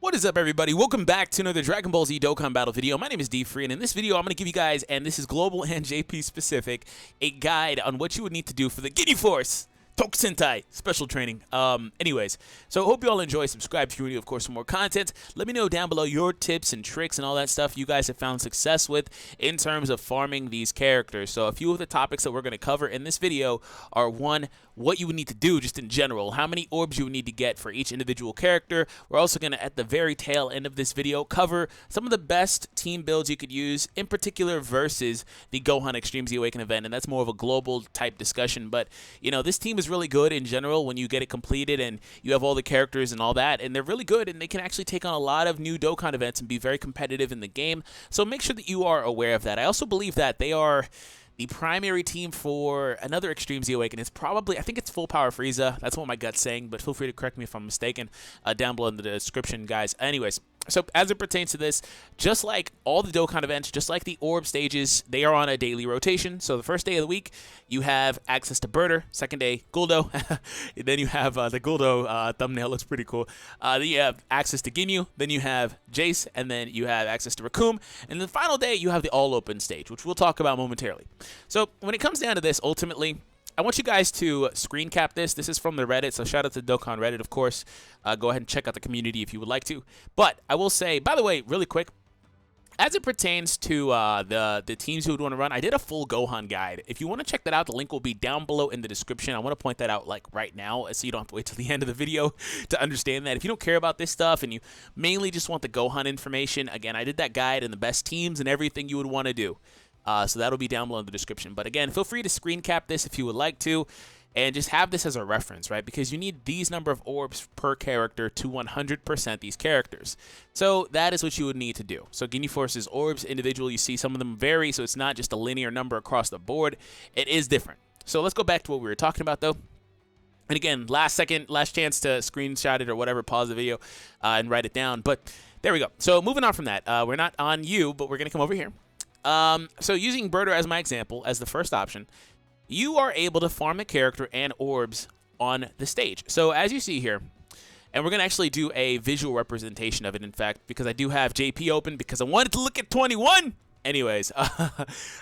What is up, everybody? Welcome back to another Dragon Ball Z Dokkan battle video. My name is DFree, and in this video, I'm going to give you guys, and this is global and JP specific, a guide on what you would need to do for the Ginyu Force Tokusentai special training. Anyways, so hope you all enjoy. Subscribe if you need, of course, for more content. Let me know down below your tips and tricks and all that stuff you guys have found success with in terms of farming these characters. So a few of the topics that we're going to cover in this video are, one, what you would need to do just in general, how many orbs you would need to get for each individual character. We're also going to, at the very tail end of this video, cover some of the best team builds you could use, in particular versus the Gohan Extreme Z Awaken event, and that's more of a global type discussion. But, you know, this team is really good in general when you get it completed and you have all the characters and all that, and they're really good, and they can actually take on a lot of new Dokkan events and be very competitive in the game. So make sure that you are aware of that. I also believe that they are the primary team for another Extreme Z Awaken. It's probably, I think it's Full Power Frieza. That's what my gut's saying, but feel free to correct me if I'm mistaken down below in the description, guys. Anyways, so as it pertains to this, just like all the Dokkan events, just like the orb stages, they are on a daily rotation. So the first day of the week, you have access to Birder. Second day, Guldo. Then you have the Guldo thumbnail. Looks pretty cool. Then you have access to Ginyu. Then you have Jace. And then you have access to Recoome. And the final day, you have the all-open stage, which we'll talk about momentarily. So when it comes down to this, ultimately, I want you guys to screen cap this. This is from the Reddit, so shout out to Dokkan Reddit, of course. Go ahead and check out the community if you would like to. But I will say, by the way, really quick, as it pertains to the teams who would want to run, I did a full Gohan guide. If you want to check that out, the link will be down below in the description. I want to point that out like right now, so you don't have to wait till the end of the video to understand that. If you don't care about this stuff and you mainly just want the Gohan information, again, I did that guide and the best teams and everything you would want to do. So that'll be down below in the description. But again, feel free to screen cap this if you would like to, and just have this as a reference, right? Because you need these number of orbs per character to 100% these characters. So that is what you would need to do. So Ginyu Force's orbs individual, you see some of them vary, so it's not just a linear number across the board. It is different. So let's go back to what we were talking about, though. And again, last chance to screenshot it or whatever, pause the video and write it down. But there we go. So moving on from that, we're not on you, but we're going to come over here. So using Birder as my example, as the first option, you are able to farm a character and orbs on the stage. So as you see here, and we're going to actually do a visual representation of it, in fact, because I do have JP open because I wanted to look at 21. Anyways,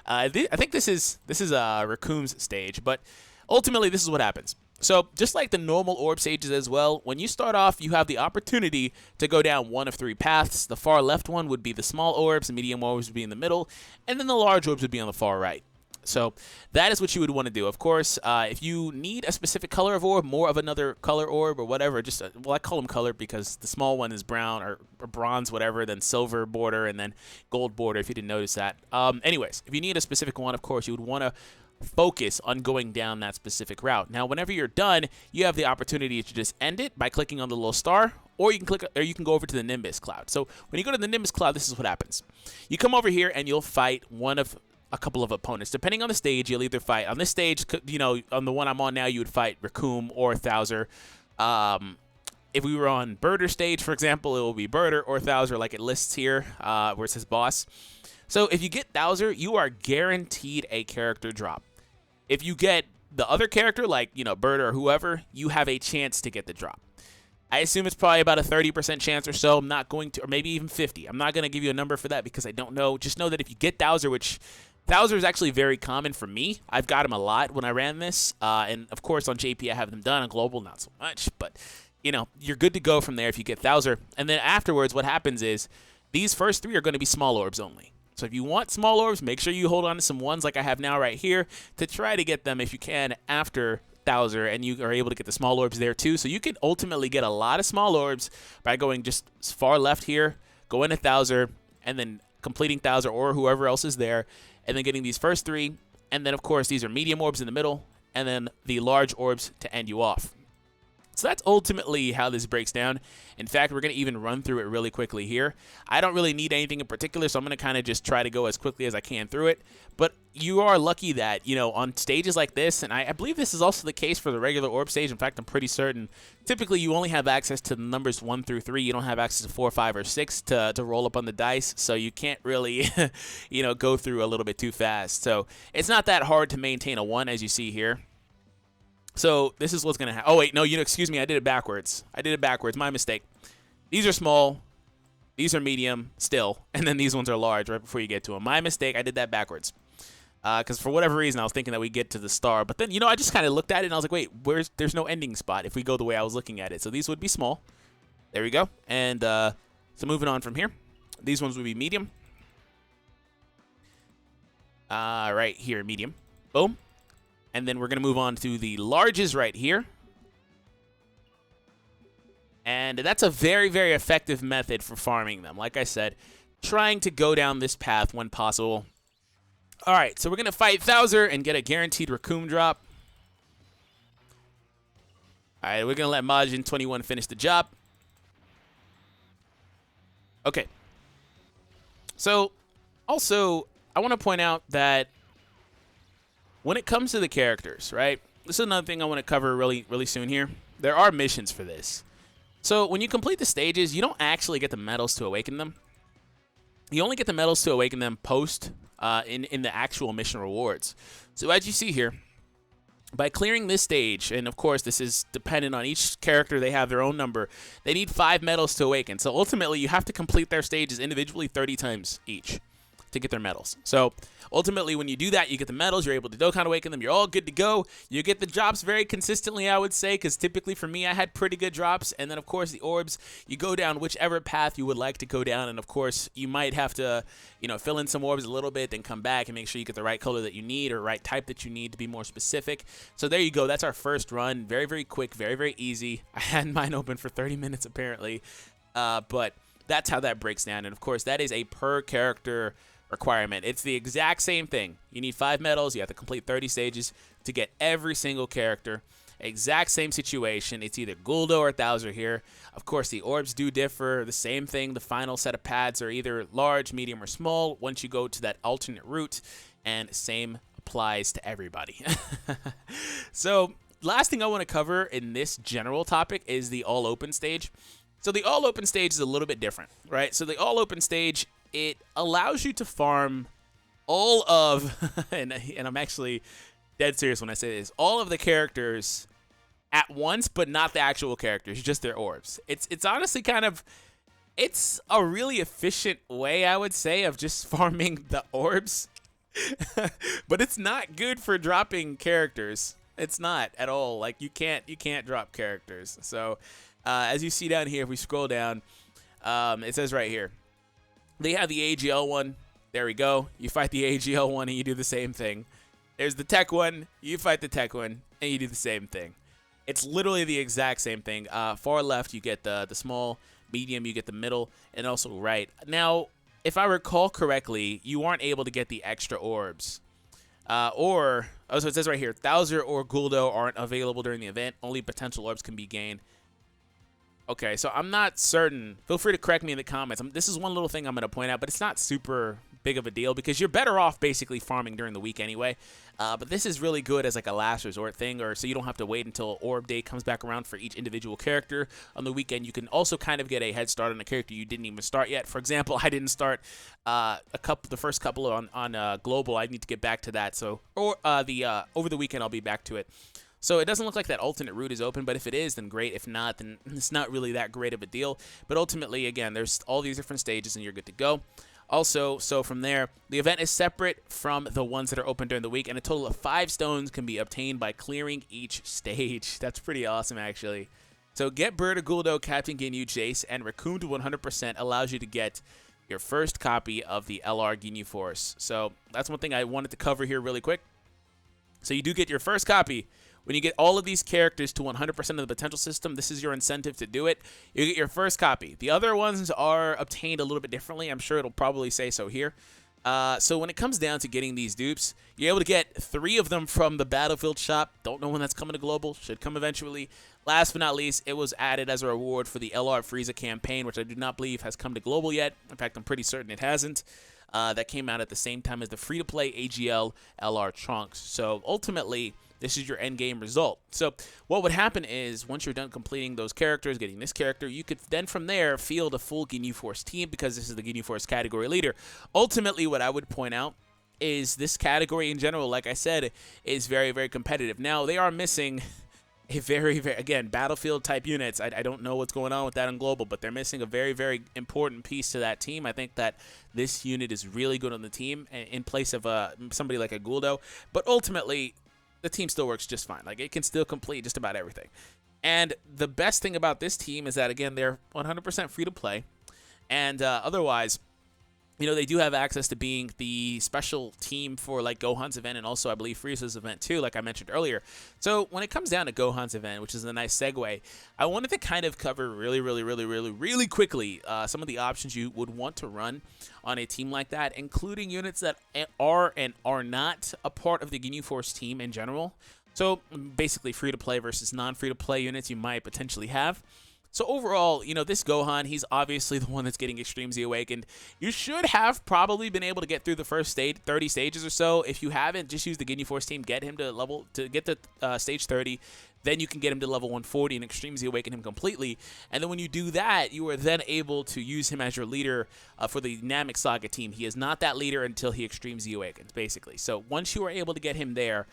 I think this is Recoome's stage, but ultimately this is what happens. So just like the normal orb stages as well, when you start off, you have the opportunity to go down one of three paths. The far left one would be the small orbs, the medium orbs would be in the middle, and then the large orbs would be on the far right. So that is what you would want to do. Of course, if you need a specific color of orb, more of another color orb or whatever, just, well, I call them color because the small one is brown or bronze, whatever, then silver border, and then gold border, if you didn't notice that. Anyways, if you need a specific one, of course, you would want to focus on going down that specific route. Now, whenever you're done, you have the opportunity to just end it by clicking on the little star, or you can click, or you can go over to the Nimbus Cloud. So when you go to the Nimbus Cloud, this is what happens. You come over here and you'll fight one of a couple of opponents. Depending on the stage, you'll either fight on this stage, you know, on the one I'm on now, you would fight Recoome or Thouser. If we were on Birder stage, for example, it will be Birder or Thouser, like it lists here, where it says boss. So if you get Thouser, you are guaranteed a character drop. If you get the other character, like, you know, Birder or whoever, you have a chance to get the drop. I assume it's probably about a 30% chance or so. I'm not going to, or maybe even 50. I'm not going to give you a number for that because I don't know. Just know that if you get Thouser, which Thouser is actually very common for me. I've got him a lot when I ran this. And of course on JP I have them done. On Global, not so much. But, you know, you're good to go from there if you get Thouser. And then afterwards, what happens is these first three are going to be small orbs only. So if you want small orbs, make sure you hold on to some ones like I have now right here to try to get them if you can after Thouser, and you are able to get the small orbs there too. So you can ultimately get a lot of small orbs by going just far left here, go into Thouser, and then completing Thouser or whoever else is there, and then getting these first three. And then, of course, these are medium orbs in the middle, and then the large orbs to end you off. So that's ultimately how this breaks down. In fact, we're going to even run through it really quickly here. I don't really need anything in particular, so I'm going to kind of just try to go as quickly as I can through it. But you are lucky that, you know, on stages like this, and I believe this is also the case for the regular orb stage. In fact, I'm pretty certain. Typically, you only have access to the numbers 1 through 3. You don't have access to 4, 5, or 6 to roll up on the dice, so you can't really, you know, go through a little bit too fast. So it's not that hard to maintain a 1, as you see here. So this is what's going to happen. Oh, wait, no, excuse me. I did it backwards. My mistake. These are small. These are medium still, and then these ones are large right before you get to them. My mistake, I did that backwards. Because for whatever reason, I was thinking that we get to the star. But then, I just kind of looked at it, and I was like, wait, there's no ending spot if we go the way I was looking at it. So these would be small. There we go. And so moving on from here, these ones would be medium. Right here, medium. Boom. And then we're going to move on to the larges right here. And that's a very, very effective method for farming them. Like I said, trying to go down this path when possible. All right, so we're going to fight Thouser and get a guaranteed Raccoon drop. All right, we're going to let Majin 21 finish the job. Okay. So, also, I want to point out that when it comes to the characters, right? This is another thing I want to cover really, really soon here. There are missions for this. So, when you complete the stages, you don't actually get the medals to awaken them. You only get the medals to awaken them post in the actual mission rewards. So as you see here, by clearing this stage, and of course this is dependent on each character, they have their own number, they need 5 medals to awaken. So ultimately you have to complete their stages individually 30 times each to get their medals. So ultimately when you do that, you get the medals, you're able to Dokkan awaken them, you're all good to go. You get the drops very consistently, I would say, because typically for me I had pretty good drops. And then of course the orbs, you go down whichever path you would like to go down, and of course you might have to fill in some orbs a little bit, then come back and make sure you get the right color that you need or right type that you need to be more specific. So there you go, that's our first run. Very, very quick, very, very easy. I had mine open for 30 minutes apparently, but that's how that breaks down. And of course that is a per character requirement. It's the exact same thing. You need 5 medals. You have to complete 30 stages to get every single character. Exact same situation. It's either Guldo or Thouser here. Of course, the orbs do differ. The same thing. The final set of pads are either large, medium, or small once you go to that alternate route, and same applies to everybody. So, last thing I want to cover in this general topic is the all open stage. So, the all open stage is a little bit different, right? So, the all open stage, it allows you to farm all of, and I'm actually dead serious when I say this, all of the characters at once, but not the actual characters, just their orbs. It's honestly it's a really efficient way, I would say, of just farming the orbs. But it's not good for dropping characters. It's not at all. Like you can't drop characters. So as you see down here, if we scroll down, it says right here, they have the AGL one. There we go. You fight the AGL one and you do the same thing. There's the tech one. You fight the tech one and you do the same thing. It's literally the exact same thing. Far left, you get the small. Medium, you get the middle. And also right. Now, if I recall correctly, you aren't able to get the extra orbs. So it says right here, Thouser or Guldo aren't available during the event. Only potential orbs can be gained. Okay, so I'm not certain. Feel free to correct me in the comments. This is one little thing I'm going to point out, but it's not super big of a deal because you're better off basically farming during the week anyway. But this is really good as like a last resort thing, or so you don't have to wait until Orb Day comes back around for each individual character. On the weekend, you can also kind of get a head start on a character you didn't even start yet. For example, I didn't start the first couple on Global. I need to get back to that. So over the weekend, I'll be back to it. So it doesn't look like that alternate route is open, but if it is, then great. If not, then it's not really that great of a deal. But ultimately, again, there's all these different stages, and you're good to go. Also, so from there, the event is separate from the ones that are open during the week, and a total of 5 stones can be obtained by clearing each stage. That's pretty awesome, actually. So get Bird, Guldo, Captain Ginyu, Chase, and Raccoon to 100% allows you to get your first copy of the LR Ginyu Force. So that's one thing I wanted to cover here really quick. So you do get your first copy. When you get all of these characters to 100% of the potential system, this is your incentive to do it. You get your first copy. The other ones are obtained a little bit differently. I'm sure it'll probably say so here. So when it comes down to getting these dupes, you're able to get 3 of them from the Battlefield shop. Don't know when that's coming to Global. Should come eventually. Last but not least, it was added as a reward for the LR Frieza campaign, which I do not believe has come to Global yet. In fact, I'm pretty certain it hasn't. That came out at the same time as the free-to-play AGL LR Trunks. So ultimately, this is your end game result. So what would happen is once you're done completing those characters, getting this character, you could then from there field a full Ginyu Force team because this is the Ginyu Force category leader. Ultimately, what I would point out is this category in general, like I said, is very, very competitive. Now, they are missing a very, very, again, battlefield type units. I don't know what's going on with that on global, but they're missing a very, very important piece to that team. I think that this unit is really good on the team in place of somebody like a Guldo, but ultimately the team still works just fine. Like, it can still complete just about everything. And the best thing about this team is that, again, they're 100% free to play, and otherwise, you know, they do have access to being the special team for like Gohan's event, and also I believe Frieza's event too, like I mentioned earlier. So when it comes down to Gohan's event, which is a nice segue, I wanted to kind of cover really quickly some of the options you would want to run on a team like that, including units that are and are not a part of the Ginyu Force team in general. So basically free to play versus non-free to play units you might potentially have. So overall, you know, this Gohan, he's obviously the one that's getting Extreme Z Awakened. You should have probably been able to get through the first 30 stages or so. If you haven't, just use the Ginyu Force team, get him to get to stage 30. Then you can get him to level 140 and Extreme Z Awaken him completely. And then when you do that, you are then able to use him as your leader for the Namek Saga team. He is not that leader until he Extreme Z Awakens, basically. So once you are able to get him there,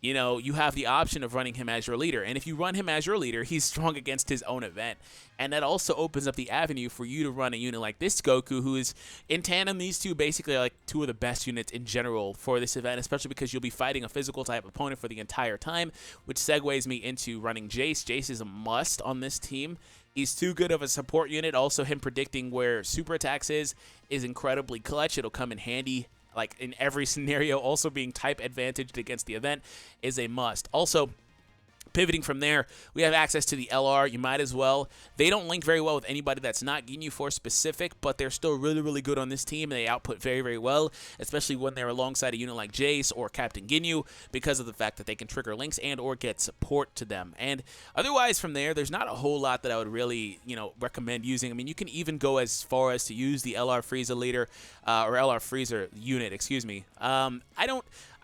you know, you have the option of running him as your leader. And if you run him as your leader, he's strong against his own event. And that also opens up the avenue for you to run a unit like this Goku, who is in tandem. These two basically are like two of the best units in general for this event, especially because you'll be fighting a physical type opponent for the entire time, which segues me into running Jace. Jace is a must on this team. He's too good of a support unit. Also, him predicting where super attacks is incredibly clutch. It'll come in handy like in every scenario. Also being type advantaged against the event is a must. Also, pivoting from there, we have access to the LR. You might as well. They don't link very well with anybody that's not Ginyu Force specific, but they're still really good on this team, and they output very well, especially when they're alongside a unit like Jace or Captain Ginyu, because of the fact that they can trigger links and or get support to them. And otherwise from there, there's not a whole lot that I would really, you know, recommend using. I mean, you can even go as far as to use the LR Frieza leader, or LR Frieza unit, excuse me.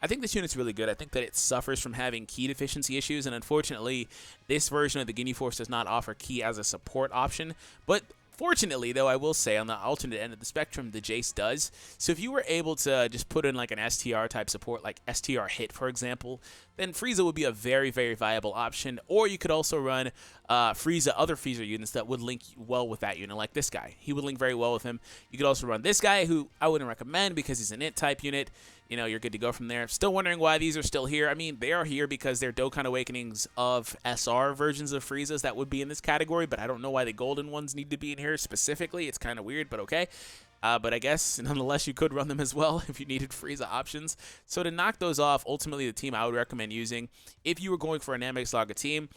I think this unit's really good. I think that it suffers from having key deficiency issues, and unfortunately, this version of the Ginyu Force does not offer key as a support option. But fortunately, though, I will say on the alternate end of the spectrum, the Jace does. So if you were able to just put in like an STR type support, like STR hit, for example, then Frieza would be a very viable option. Or you could also run other Frieza units that would link well with that unit, like this guy. He would link very well with him. You could also run this guy, who I wouldn't recommend because he's an IT type unit. You know, you're good to go from there. Still wondering why these are still here. I mean, they are here because they're Dokkan Awakenings of SR versions of Frieza's that would be in this category, but I don't know why the golden ones need to be in here specifically. It's kind of weird, but okay. But I guess, nonetheless, you could run them as well if you needed Frieza options. So to knock those off, ultimately the team I would recommend using, if you were going for a Namek Saga team,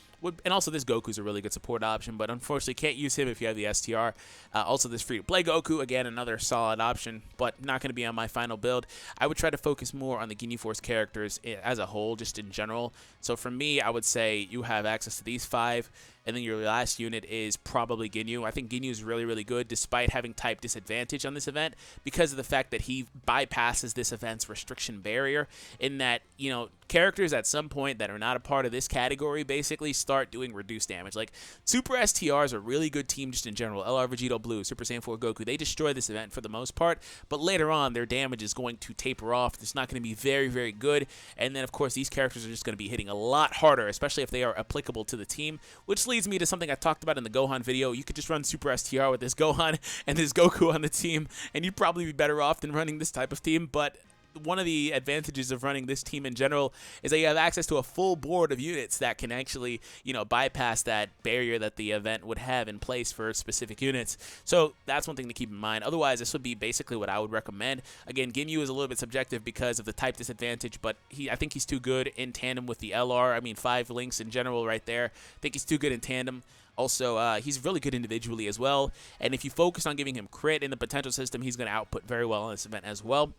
and also this Goku's a really good support option, but unfortunately can't use him if you have the STR. Also this free-to-play Goku, again, another solid option, but not going to be on my final build. I would try to focus more on the Ginyu Force characters as a whole, just in general. So for me, I would say you have access to these 5, and then your last unit is probably Ginyu. I think Ginyu is really good, despite having type disadvantage on this event, because of the fact that he bypasses this event's restriction barrier, in that, you know, characters at some point that are not a part of this category basically start doing reduced damage. Like, Super STR is a really good team just in general. LR Vegito Blue, Super Saiyan 4 Goku, they destroy this event for the most part, but later on, their damage is going to taper off. It's not going to be very good, and then, of course, these characters are just going to be hitting a lot harder, especially if they are applicable to the team, which leads me to something I talked about in the Gohan video. You could just run Super STR with this Gohan and this Goku on the team, and you'd probably be better off than running this type of team. But one of the advantages of running this team in general is that you have access to a full board of units that can actually, you know, bypass that barrier that the event would have in place for specific units. So that's one thing to keep in mind. Otherwise, this would be basically what I would recommend. Again, Ginyu is a little bit subjective because of the type disadvantage, but I think he's too good in tandem with the LR. I mean, 5 links in general right there. I think he's too good in tandem. Also, he's really good individually as well. And if you focus on giving him crit in the potential system, he's going to output very well on this event as well.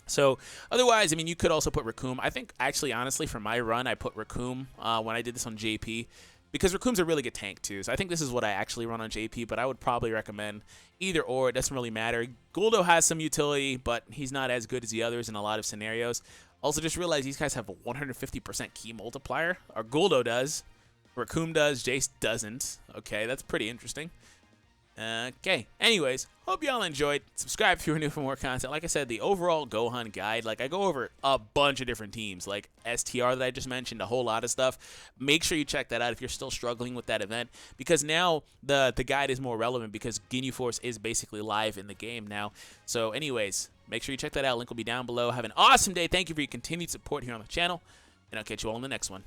So, otherwise, I mean, you could also put Raccoon. I think, actually, honestly, for my run, I put Raccoon when I did this on JP, because Raccoon's a really good tank, too. So I think this is what I actually run on JP, but I would probably recommend either or. It doesn't really matter. Guldo has some utility, but he's not as good as the others in a lot of scenarios. Also, just realize these guys have a 150% key multiplier. Or Guldo does. Raccoon does. Jace doesn't. Okay, that's pretty interesting. Okay. Anyways, hope y'all enjoyed. Subscribe if you're new for more content. Like I said, the overall Gohan guide, like I go over a bunch of different teams, like STR that I just mentioned, a whole lot of stuff. Make sure you check that out if you're still struggling with that event, because now the guide is more relevant because Ginyu Force is basically live in the game now. So anyways, make sure you check that out. Link will be down below. Have an awesome day. Thank you for your continued support here on the channel, and I'll catch you all in the next one.